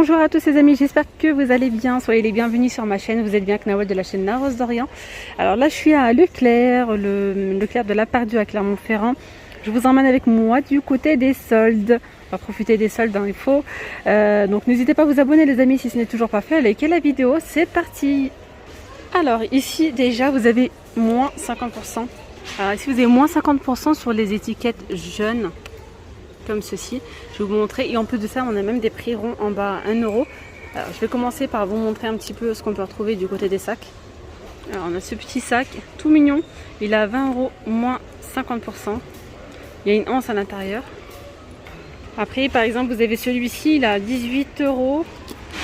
Bonjour à tous les amis, j'espère que vous allez bien, soyez les bienvenus sur ma chaîne, vous êtes bien avec Nawal de la chaîne La Rose d'Orient. Alors là je suis à Leclerc, le Leclerc de la Perdue à Clermont-Ferrand. Je vous emmène avec moi du côté des soldes, on va profiter des soldes dans les faux. Donc n'hésitez pas à vous abonner les amis si ce n'est toujours pas fait, likez la vidéo, c'est parti. Alors ici déjà vous avez moins 50%. Alors ici vous avez moins 50% sur les étiquettes jeunes. Comme ceci, je vais vous montrer, et en plus de ça on a même des prix ronds en bas à 1 euro. Alors je vais commencer par vous montrer un petit peu ce qu'on peut retrouver du côté des sacs. Alors on a ce petit sac tout mignon, il est à 20 euros moins 50%. Il y a une anse à l'intérieur. Après par exemple vous avez celui-ci, il est à 18 euros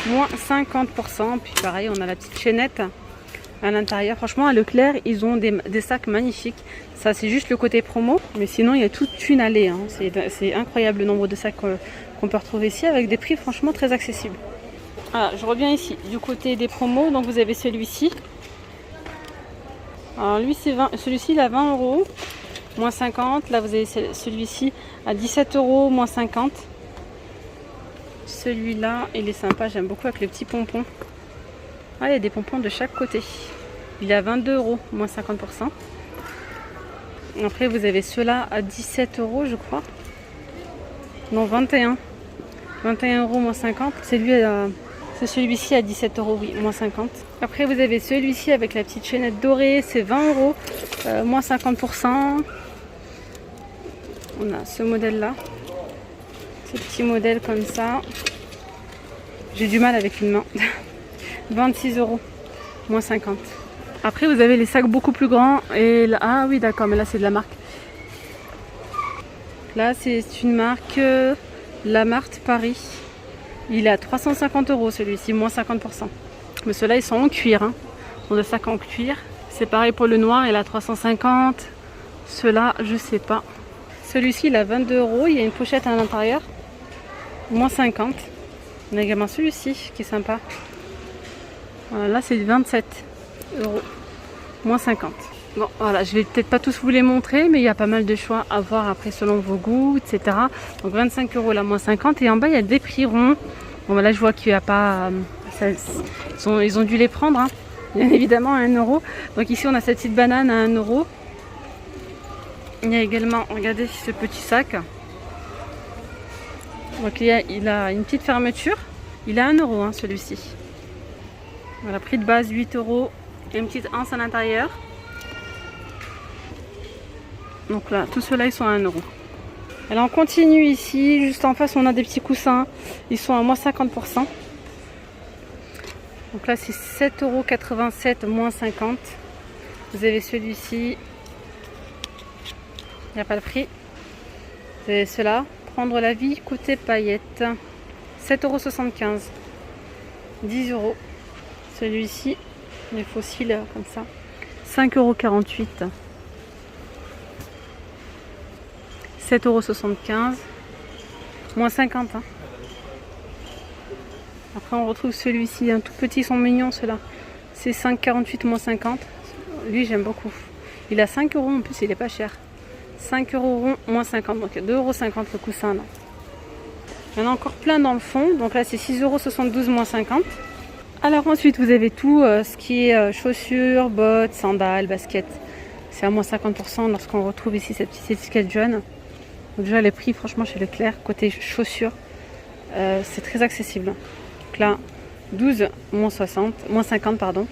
moins 50%. Puis pareil on a la petite chaînette à l'intérieur. Franchement à Leclerc ils ont des sacs magnifiques. Ça c'est juste le côté promo, mais sinon il y a toute une allée, hein. C'est incroyable le nombre de sacs qu'on peut retrouver ici avec des prix franchement très accessibles. Alors je reviens ici du côté des promos, donc vous avez celui-ci. Alors lui c'est 20, celui-ci il a 20 euros moins 50. Là vous avez celui-ci à 17 euros moins 50. Celui-là il est sympa, j'aime beaucoup avec les petits pompons. Ah, il y a des pompons de chaque côté. Il est à 22 euros moins 50%. Après vous avez ceux-là à 17 euros je crois. Non 21 euros moins 50. C'est celui-ci à 17 euros, oui, moins 50. Après vous avez celui-ci avec la petite chaînette dorée, c'est 20 euros moins 50%. On a ce modèle là, ce petit modèle comme ça. J'ai du mal avec une main. 26 euros moins 50. Après vous avez les sacs beaucoup plus grands et là, ah oui d'accord, mais là c'est de la marque. Là c'est une marque La Marthe Paris. Il est à 350 euros celui-ci, moins 50%. Mais ceux-là ils sont en cuir, hein. Ce sont des sacs en cuir. C'est pareil pour le noir, il est à 350. Ceux-là je sais pas. Celui-ci il est à 22 euros, il y a une pochette à l'intérieur. Moins 50. On a également celui-ci qui est sympa. Voilà, là c'est 27 euros. Moins 50. Bon voilà, je vais peut-être pas tous vous les montrer, mais il y a pas mal de choix à voir après selon vos goûts, etc. Donc 25 euros là, moins 50. Et en bas il y a des prix ronds. Bon bah là je vois qu'il n'y a pas... ils ont dû les prendre, hein. Bien évidemment à 1 euro. Donc ici on a cette petite banane à 1 euro. Il y a également, regardez ce petit sac. Donc il a une petite fermeture. Il est à 1 euro hein, celui-ci. Voilà, prix de base 8 euros. Il y a une petite anse à l'intérieur. Donc là, tous ceux-là, ils sont à 1 euro. Alors on continue ici. Juste en face, on a des petits coussins. Ils sont à moins 50%. Donc là, c'est 7,87 euros moins 50. Vous avez celui-ci. Il n'y a pas le prix. Vous avez ceux-là. Prendre la vie, côté paillettes. 7,75 euros. 10 euros. Celui-ci. Les fossiles comme ça. 5,48 €. 7,75 €. Moins 50. Hein. Après on retrouve celui-ci. Un tout petit, ils sont mignons ceux-là. C'est 5,48 moins 50. Lui j'aime beaucoup. Il a 5 euros en plus, il est pas cher. 5 € moins 50. Donc 2,50 € le coussin là. Il y en a encore plein dans le fond. Donc là c'est 6,72 € moins 50. Alors ensuite vous avez tout ce qui est chaussures, bottes, sandales, baskets. C'est à moins 50% lorsqu'on retrouve ici cette petite étiquette jaune. Donc déjà les prix franchement chez Leclerc, côté chaussures, c'est très accessible. Donc là 12 moins 60, moins 50 pardon.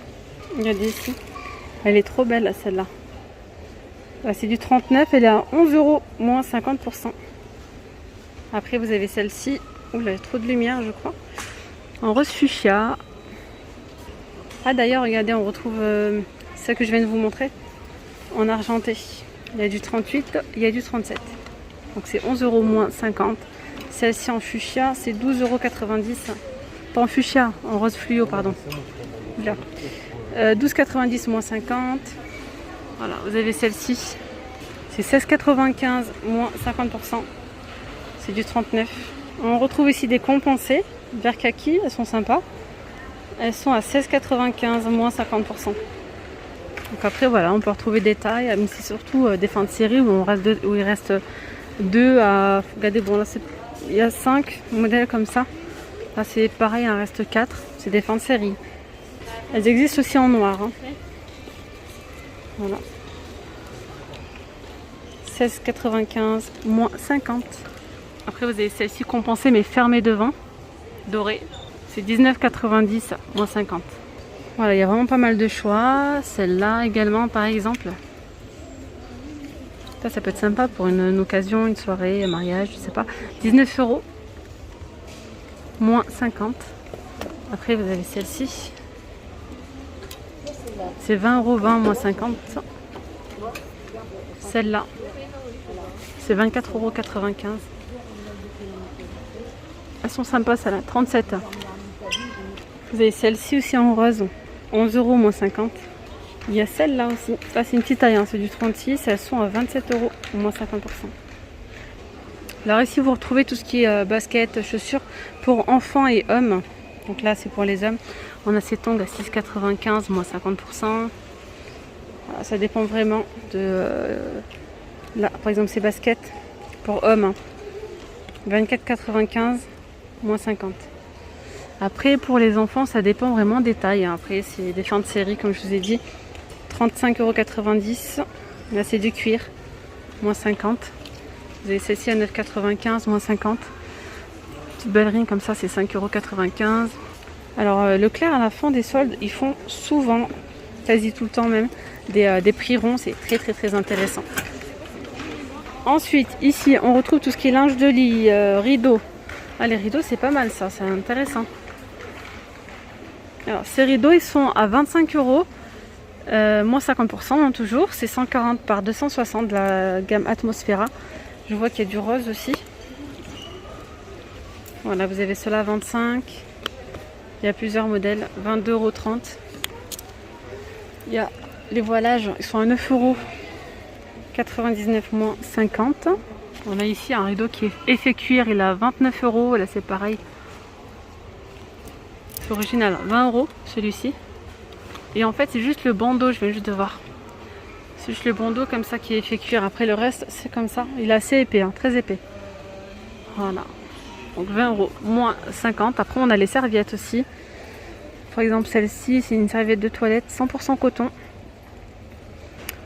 Regardez ici. Elle est trop belle celle-là. C'est du 39, elle est à 11 € moins 50%. Après vous avez celle-ci. Oula, il y a trop de lumière je crois. En rose fuchsia. Ah d'ailleurs regardez, on retrouve ça que je viens de vous montrer en argenté. Il y a du 38, il y a du 37. Donc c'est 11 € moins 50. Celle-ci en fuchsia c'est 12,90 €. Pas en fuchsia, en rose fluo pardon. Là. 12,90 moins 50. Voilà, vous avez celle-ci. C'est 16,95 moins 50%. C'est du 39. On retrouve ici des compensées vert kaki, elles sont sympas. Elles sont à 16,95 moins 50%. Donc après voilà, on peut retrouver des tailles, mais c'est surtout des fins de série où il reste 2 à... Regardez, bon là il y a 5 modèles comme ça. Là c'est pareil, il en reste 4. C'est des fins de série. Elles existent aussi en noir. Hein. Voilà. 16,95 moins 50. Après vous avez celle-ci compensée mais fermée devant. Dorée. C'est 19,90 moins 50. Voilà, il y a vraiment pas mal de choix. Celle-là également par exemple. Ça peut être sympa pour une occasion, une soirée, un mariage, je sais pas. 19 € moins 50. Après vous avez celle-ci. C'est 20,20 € moins 50. Celle-là, c'est 24,95 €. Elles sont sympas, celle-là, 37. Vous avez celle-ci aussi en rose, 11 € moins 50. Il y a celle-là aussi. Ça, c'est une petite taille, hein, c'est du 36. Elles sont à 27 € moins 50%. Alors ici, vous retrouvez tout ce qui est basket, chaussures pour enfants et hommes. Donc là, c'est pour les hommes. On a ces tongs à 6,95 moins 50%. Voilà, ça dépend vraiment de... là, par exemple, ces baskets pour hommes. Hein, 24,95 moins 50. Après, pour les enfants, ça dépend vraiment des tailles. Hein. Après, c'est des fins de série, comme je vous ai dit. 35,90 €. Là, c'est du cuir. Moins 50. Vous avez celle-ci à 9,95 moins 50. Petite ballerine comme ça, c'est 5,95 €. Alors, Leclerc, à la fin des soldes, ils font souvent, quasi tout le temps même, des prix ronds. C'est très intéressant. Ensuite, ici, on retrouve tout ce qui est linge de lit, rideaux. Ah, les rideaux, c'est pas mal ça, c'est intéressant. Alors, ces rideaux, ils sont à 25 €, moins 50%, hein, toujours. C'est 140 par 260 de la gamme Atmosphera. Je vois qu'il y a du rose aussi. Voilà, vous avez cela à 25. Il y a plusieurs modèles, 22,30 €. Il y a les voilages, ils sont à 9,99 € moins 50. On a ici un rideau qui est effet cuir, il est à 29 €. Là, c'est pareil. C'est original, 20 € celui-ci. Et en fait, c'est juste le bandeau, je viens juste de voir. C'est juste le bandeau comme ça qui est fait cuire. Après, le reste, c'est comme ça. Il est assez épais, hein, très épais. Voilà. Donc 20 € moins 50. Après, on a les serviettes aussi. Par exemple, celle-ci, c'est une serviette de toilette 100% coton.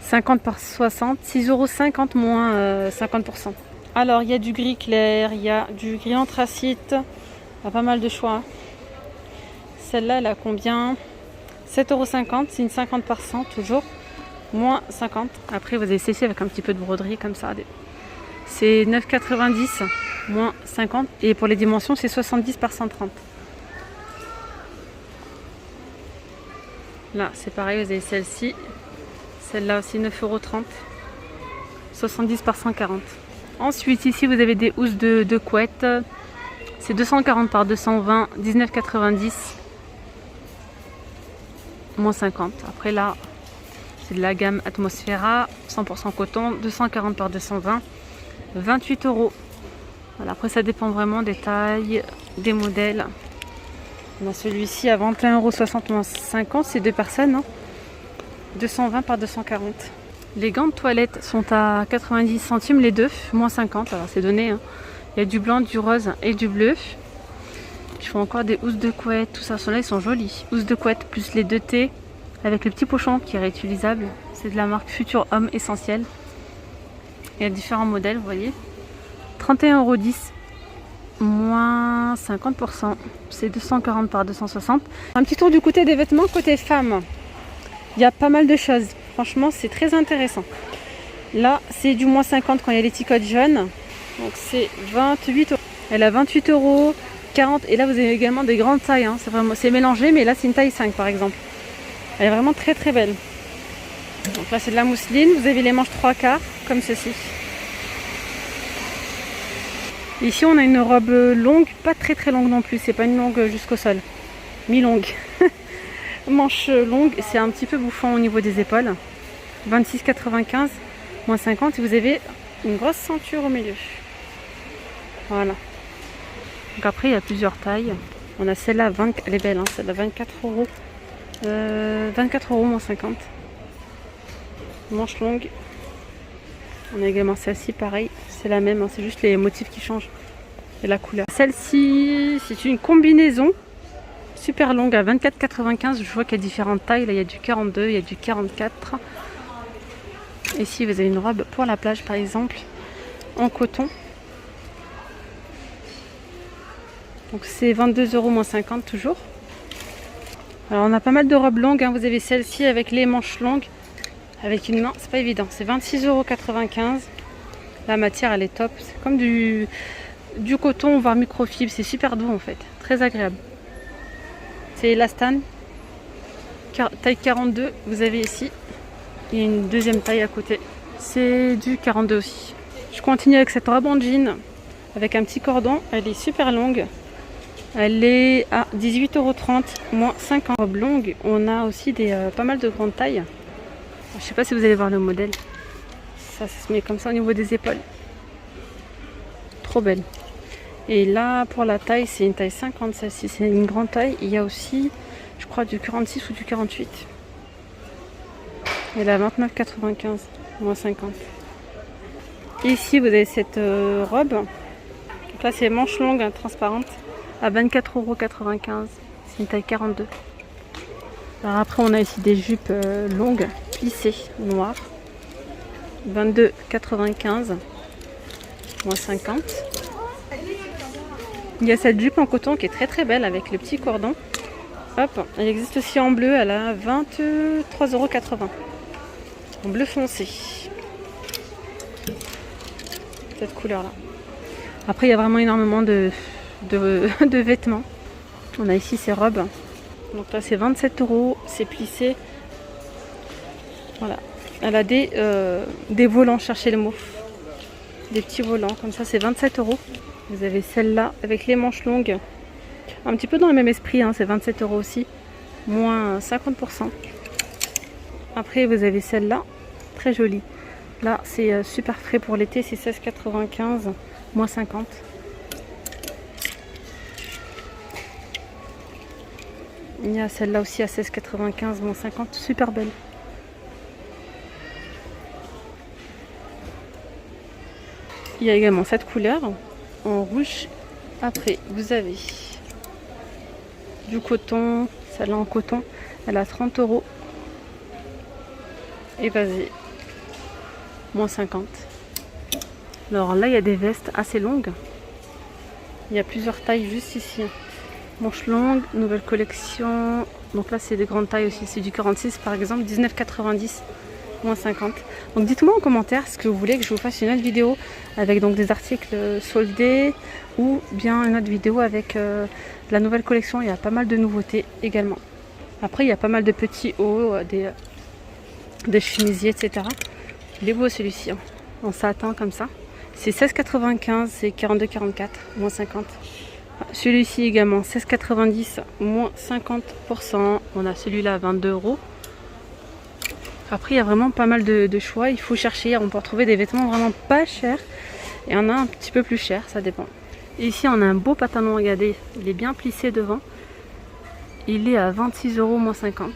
50 par 60, 6,50 € moins 50%. Alors, il y a du gris clair, il y a du gris anthracite. Il y a pas mal de choix. Celle-là, elle a combien? 7,50 €, c'est une 50 par 100, toujours. Moins 50. Après, vous avez celle-ci avec un petit peu de broderie comme ça. C'est 9,90 €, moins 50. Et pour les dimensions, c'est 70 par 130. Là, c'est pareil, vous avez celle-ci. Celle-là aussi, 9,30 €. 70 par 140. Ensuite, ici, vous avez des housses de couette. C'est 240 par 220, 19,90 €. Moins 50. Après là, c'est de la gamme Atmosphera, 100% coton, 240 par 220, 28 €. Voilà, après ça dépend vraiment des tailles, des modèles. On a celui-ci à 21,60 € moins 50, c'est 2 personnes. Hein. 220 par 240. Les gants de toilette sont à 90 centimes les deux, moins 50, alors c'est donné. Hein. Il y a du blanc, du rose et du bleu. Je fais encore des housses de couette, tout ça, ceux-là ils sont jolis. Housses de couette plus les 2 T avec le petit pochon qui est réutilisable. C'est de la marque Futur Homme Essentiel. Il y a différents modèles, vous voyez. 31,10 € moins 50%. C'est 240 par 260. Un petit tour du côté des vêtements, côté femmes. Il y a pas mal de choses. Franchement, c'est très intéressant. Là, c'est du moins 50 quand il y a l'étiquette jaune. Donc c'est 28 €. Elle a 28 €. 40, et là vous avez également des grandes tailles, hein. C'est mélangé, mais là c'est une taille 5 par exemple. Elle est vraiment très belle. Donc là c'est de la mousseline, vous avez les manches 3/4 comme ceci. Ici on a une robe longue, pas très longue non plus, c'est pas une longue jusqu'au sol, mi-longue. Manche longue, c'est un petit peu bouffant au niveau des épaules. 26,95 moins 50 et vous avez une grosse ceinture au milieu. Voilà. Donc après il y a plusieurs tailles. On a celle-là, elle est belle, hein, celle-là 24 €. 24 € moins 50. Manche longue. On a également celle-ci, pareil, c'est la même, hein, c'est juste les motifs qui changent. et la couleur. Celle-ci, c'est une combinaison super longue à 24,95. Je vois qu'il y a différentes tailles. Là, il y a du 42, il y a du 44. Ici, vous avez une robe pour la plage, par exemple, en coton. Donc, c'est 22 € moins 50 toujours. Alors, on a pas mal de robes longues. Hein. Vous avez celle-ci avec les manches longues. Avec une main, c'est pas évident. C'est 26,95 €. La matière, elle est top. C'est comme du coton, voire microfibre. C'est super doux, en fait. Très agréable. C'est Elastane, taille 42, vous avez ici. Il y a une deuxième taille à côté. C'est du 42 aussi. Je continue avec cette robe en jean, avec un petit cordon. Elle est super longue. Elle est à 18,30 € moins 50. Robe longue, on a aussi pas mal de grandes tailles. Je ne sais pas si vous allez voir le modèle. Ça se met comme ça au niveau des épaules. Trop belle. Et là, pour la taille, c'est une taille 50, celle-ci, c'est une grande taille. Il y a aussi, je crois, du 46 ou du 48. Elle est à 29,95, moins 50. Et ici, vous avez cette robe. Donc là, c'est manche longue, hein, transparente, à 24,95 €. C'est une taille 42. Alors après, on a ici des jupes longues, plissées, noires. 22,95, moins 50. Il y a cette jupe en coton qui est très très belle avec le petit cordon. Hop, elle existe aussi en bleu, elle a 23,80 €. En bleu foncé. Cette couleur là. Après il y a vraiment énormément de vêtements. On a ici ces robes. Donc là c'est 27 €, c'est plissé. Voilà. Elle a des volants, cherchez le mot. Des petits volants, comme ça c'est 27 €. Vous avez celle-là avec les manches longues. Un petit peu dans le même esprit, hein, c'est 27 € aussi. Moins 50%. Après vous avez celle-là, très jolie. Là c'est super frais pour l'été, c'est 16,95, moins 50. Il y a celle-là aussi à 16,95, moins 50, super belle. Il y a également cette couleur en rouge. Après, vous avez du coton, celle-là en coton, elle a 30 €. Et vas-y, moins 50. Alors là, il y a des vestes assez longues. Il y a plusieurs tailles juste ici. Manche longue, nouvelle collection. Donc là, c'est des grandes tailles aussi. C'est du 46 par exemple, 19,90, moins 50. Donc dites-moi en commentaire ce que vous voulez que je vous fasse une autre vidéo avec donc des articles soldés ou bien une autre vidéo avec la nouvelle collection. Il y a pas mal de nouveautés également. Après, il y a pas mal de petits hauts, des chemisiers, etc. Il est beau celui-ci, hein, en satin comme ça. C'est 16,95, c'est 42,44, moins 50. Celui-ci également, 16,90, moins 50%. On a celui-là à 22 €. Après, il y a vraiment pas mal de choix. Il faut chercher. On peut retrouver des vêtements vraiment pas chers. Et on a un petit peu plus cher, ça dépend. Et ici, on a un beau pantalon, regardez. Il est bien plissé devant. Il est à 26 € moins 50.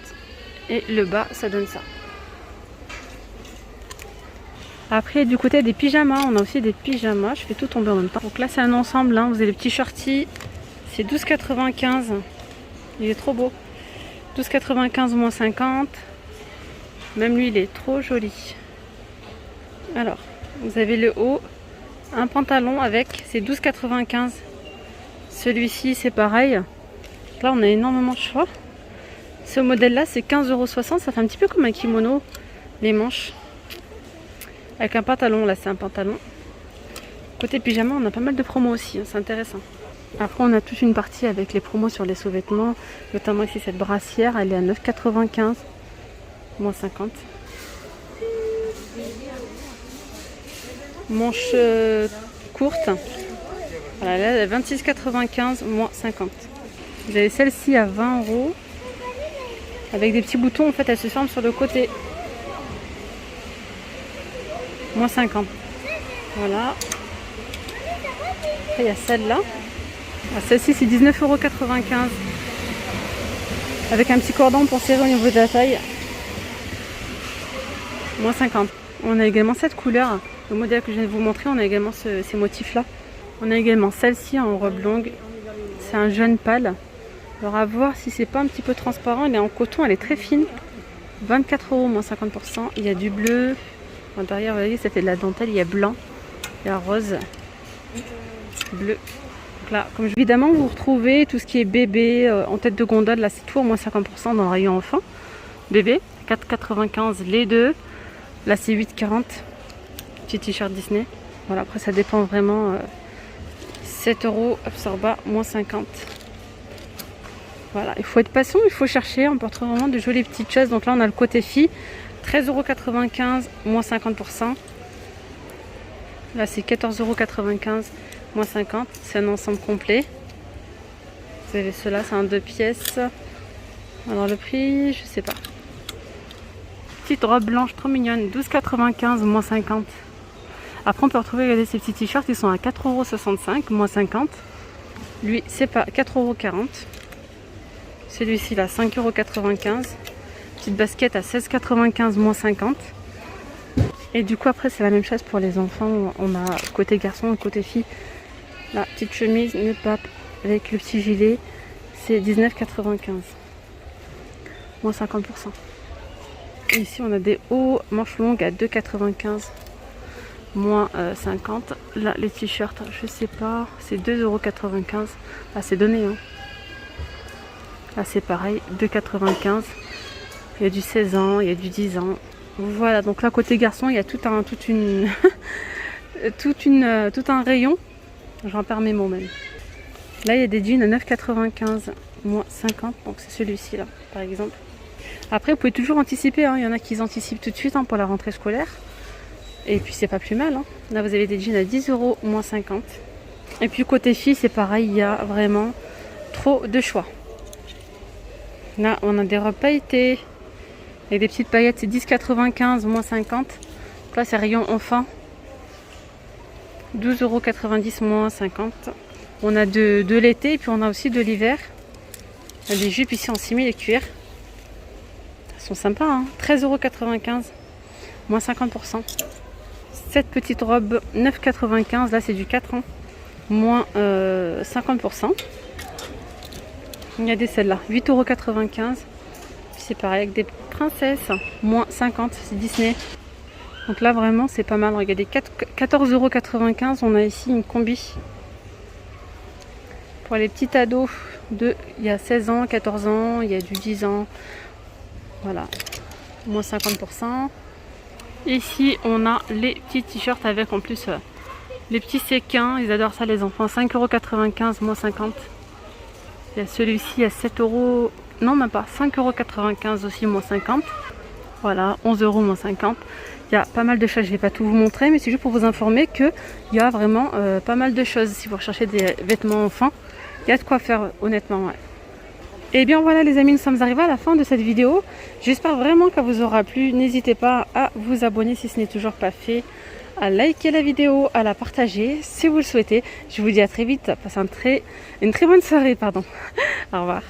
Et le bas, ça donne ça. Après, du côté des pyjamas, on a aussi des pyjamas. Je fais tout tomber en même temps. Donc là, c'est un ensemble. Hein. Vous avez les petits shorties. C'est 12,95. Il est trop beau. 12,95 moins 50. Même lui, il est trop joli. Alors, vous avez le haut. Un pantalon avec, c'est 12,95. Celui-ci, c'est pareil. Là, on a énormément de choix. Ce modèle-là, c'est 15,60 €. Ça fait un petit peu comme un kimono, les manches. Avec un pantalon, là, c'est un pantalon. Côté pyjama, on a pas mal de promos aussi. Hein, c'est intéressant. Après, on a toute une partie avec les promos sur les sous-vêtements. Notamment ici, cette brassière, elle est à 9,95, moins 50. Manche courte. Voilà, là, elle est 26,95, moins 50. Vous avez celle-ci à 20 €. Avec des petits boutons, en fait, elle se ferme sur le côté. Moins 50. Voilà. Après, il y a celle-là. Celle-ci, c'est 19,95 €. Avec un petit cordon pour serrer au niveau de la taille. Moins 50. On a également cette couleur. Le modèle que je viens de vous montrer, on a également ces motifs-là. On a également celle-ci en robe longue. C'est un jaune pâle. Alors à voir si c'est pas un petit peu transparent. Elle est en coton, elle est très fine. 24 €, moins 50%. Il y a du bleu. Derrière, vous voyez, ça fait de la dentelle. Il y a blanc, il y a rose, bleu. Donc là, comme évidemment, vous retrouvez tout ce qui est bébé en tête de gondole. Là, c'est tout à moins 50% dans le rayon enfant. Bébé, 4,95 les deux. Là, c'est 8,40. Petit t-shirt Disney. Voilà, après, ça dépend vraiment. 7 €, absorba, moins 50. Voilà, il faut être patient, il faut chercher. On peut retrouver vraiment de jolies petites choses. Donc là, on a le côté fille. 13,95 €, moins 50%. Là, c'est 14,95 €, moins 50. C'est un ensemble complet. Vous avez cela, c'est un 2 pièces. Alors le prix, je sais pas. Petite robe blanche trop mignonne, 12,95 €, moins 50. Après, on peut retrouver, regardez, ces petits t-shirts, ils sont à 4,65 €, moins 50. Lui, c'est pas 4,40 €. Celui-ci, là, 5,95 €. Petite basket à 16,95 €, moins 50. Et du coup, après, c'est la même chose pour les enfants. On a côté garçon et côté fille. La petite chemise ne pape avec le petit gilet, c'est 19,95 €, moins 50%. Et ici, on a des hauts manches longues à 2,95 €, moins 50. Là, les t-shirts, je sais pas, c'est 2,95 €. Ah, c'est donné, hein. Là, c'est pareil, 2,95 €. Il y a du 16 ans, il y a du 10 ans. Voilà, donc là, côté garçon, il y a tout un rayon. J'en perds mes mots même. Là, il y a des jeans à 9,95 €, moins 50. Donc, c'est celui-ci, là, par exemple. Après, vous pouvez toujours anticiper. Hein. Il y en a qui anticipent tout de suite, hein, pour la rentrée scolaire. Et puis, c'est pas plus mal. Hein. Là, vous avez des jeans à 10 €, moins 50. Et puis, côté filles, c'est pareil. Il y a vraiment trop de choix. Là, on a des robes pailletées. Et des petites paillettes, c'est 10,95 €, moins 50. Donc là, c'est rayon enfant. 12,90 €, moins 50. On a de l'été et puis on a aussi de l'hiver. Il y a des jupes ici en simili et cuir. Elles sont sympas, hein. 13,95 €, moins 50%. Cette petite robe, 9,95 €. Là, c'est du 4 ans, moins 50%. Il y a des celles-là, 8,95 €. C'est pareil avec des princesses, moins 50, c'est Disney. Donc là vraiment c'est pas mal. Regardez, 14,95 €. On a ici une combi pour les petits ados il y a 16 ans, 14 ans, il y a du 10 ans. Voilà, moins 50%. Ici on a les petits t-shirts avec en plus les petits séquins. Ils adorent ça les enfants. 5,95 €, moins 50. Il y a celui-ci à 7 €. Non, même pas, 5,95 € aussi, moins 50. Voilà, 11 €, moins 50. Il y a pas mal de choses, je ne vais pas tout vous montrer, mais c'est juste pour vous informer qu'il y a vraiment pas mal de choses. Si vous recherchez des vêtements enfants, il y a de quoi faire, honnêtement. Ouais. Et bien voilà les amis, nous sommes arrivés à la fin de cette vidéo. J'espère vraiment qu'elle vous aura plu. N'hésitez pas à vous abonner si ce n'est toujours pas fait, à liker la vidéo, à la partager si vous le souhaitez. Je vous dis à très vite, passez une très bonne soirée. Au revoir.